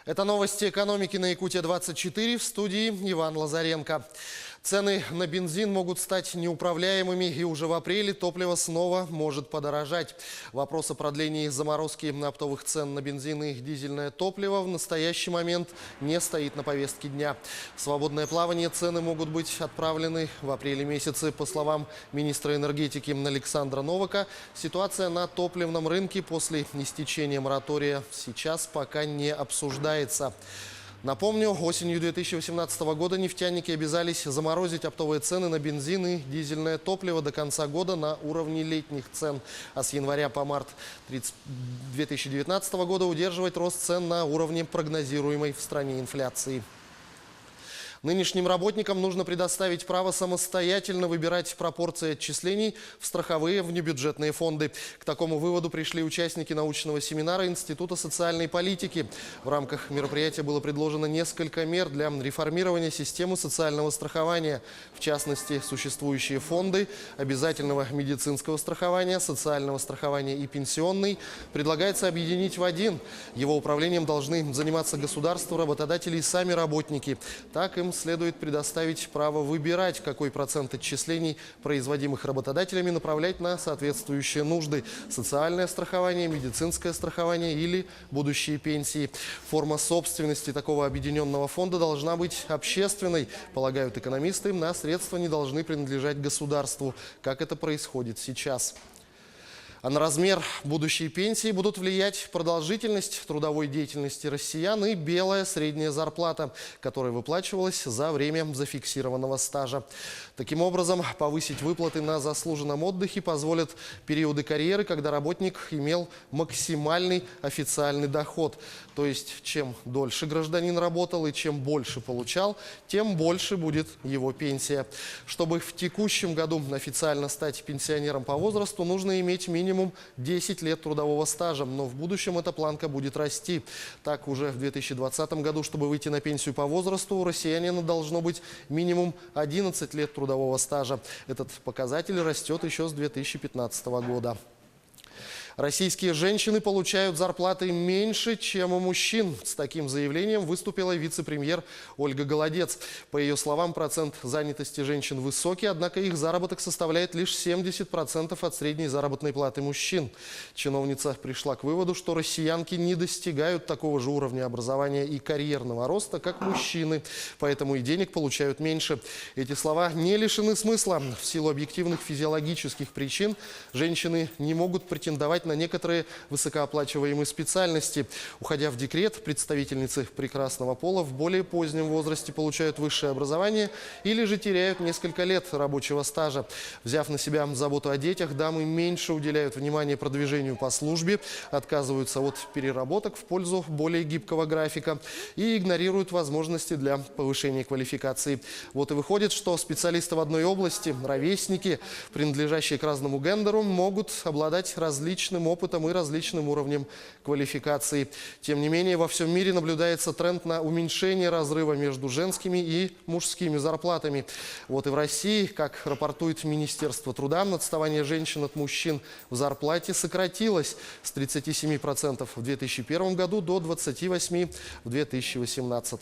Это новости экономики на Якутия-24, в студии Иван Лазаренко. Цены на бензин могут стать неуправляемыми, и уже в апреле топливо снова может подорожать. Вопрос о продлении заморозки оптовых цен на бензин и дизельное топливо в настоящий момент не стоит на повестке дня. В свободное плавание цены могут быть отправлены в апреле месяце. По словам министра энергетики Александра Новака, ситуация на топливном рынке после истечения моратория сейчас пока не обсуждается. Напомню, осенью 2018 года нефтяники обязались заморозить оптовые цены на бензин и дизельное топливо до конца года на уровне летних цен, а с января по март 2019 года удерживать рост цен на уровне прогнозируемой в стране инфляции. Нынешним работникам нужно предоставить право самостоятельно выбирать пропорции отчислений в страховые внебюджетные фонды. К такому выводу пришли участники научного семинара Института социальной политики. В рамках мероприятия было предложено несколько мер для реформирования системы социального страхования. В частности, существующие фонды обязательного медицинского страхования, социального страхования и пенсионный предлагается объединить в один. Его управлением должны заниматься государство, работодатели и сами работники. Так им следует предоставить право выбирать, какой процент отчислений, производимых работодателями, направлять на соответствующие нужды – социальное страхование, медицинское страхование или будущие пенсии. Форма собственности такого объединенного фонда должна быть общественной, полагают экономисты, на средства не должны принадлежать государству, как это происходит сейчас. А на размер будущей пенсии будут влиять продолжительность трудовой деятельности россиян и белая средняя зарплата, которая выплачивалась за время зафиксированного стажа. Таким образом, повысить выплаты на заслуженном отдыхе позволят периоды карьеры, когда работник имел максимальный официальный доход. То есть, чем дольше гражданин работал и чем больше получал, тем больше будет его пенсия. Чтобы в текущем году официально стать пенсионером по возрасту, нужно иметь минимум 10 лет трудового стажа, но в будущем эта планка будет расти. Так, уже в 2020 году, чтобы выйти на пенсию по возрасту, у россиянина должно быть минимум 11 лет трудового стажа. Этот показатель растет еще с 2015 года. Российские женщины получают зарплаты меньше, чем у мужчин. С таким заявлением выступила вице-премьер Ольга Голодец. По ее словам, процент занятости женщин высокий, однако их заработок составляет лишь 70% от средней заработной платы мужчин. Чиновница пришла к выводу, что россиянки не достигают такого же уровня образования и карьерного роста, как мужчины, поэтому и денег получают меньше. Эти слова не лишены смысла. В силу объективных физиологических причин женщины не могут претендовать на некоторые высокооплачиваемые специальности. Уходя в декрет, представительницы прекрасного пола в более позднем возрасте получают высшее образование или же теряют несколько лет рабочего стажа. Взяв на себя заботу о детях, дамы меньше уделяют внимание продвижению по службе, отказываются от переработок в пользу более гибкого графика и игнорируют возможности для повышения квалификации. Вот и выходит, что специалисты в одной области, ровесники, принадлежащие к разному гендеру, могут обладать различным опытом и различным уровнем квалификации. Тем не менее, во всем мире наблюдается тренд на уменьшение разрыва между женскими и мужскими зарплатами. Вот и в России, как рапортует Министерство труда, отставание женщин от мужчин в зарплате сократилось с 37% в 2001 году до 28% в 2018.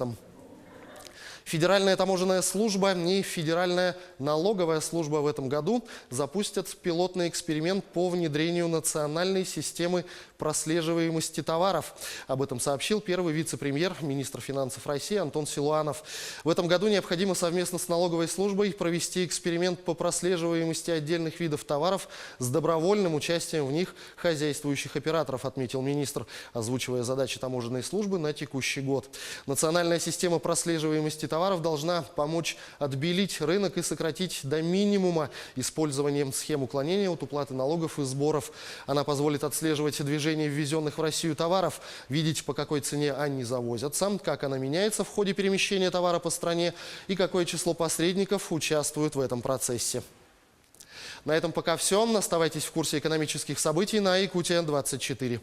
Федеральная таможенная служба и Федеральная налоговая служба в этом году запустят пилотный эксперимент по внедрению национальной системы прослеживаемости товаров. Об этом сообщил первый вице-премьер, министр финансов России Антон Силуанов. В этом году необходимо совместно с налоговой службой провести эксперимент по прослеживаемости отдельных видов товаров с добровольным участием в них хозяйствующих операторов, отметил министр, озвучивая задачи таможенной службы на текущий год. Национальная система прослеживаемости товаров должна помочь отбелить рынок и сократить до минимума использование схем уклонения от уплаты налогов и сборов. Она позволит отслеживать движение ввезенных в Россию товаров, видеть, по какой цене они завозятся, как она меняется в ходе перемещения товара по стране и какое число посредников участвует в этом процессе. На этом пока все. Оставайтесь в курсе экономических событий на Якутия-24.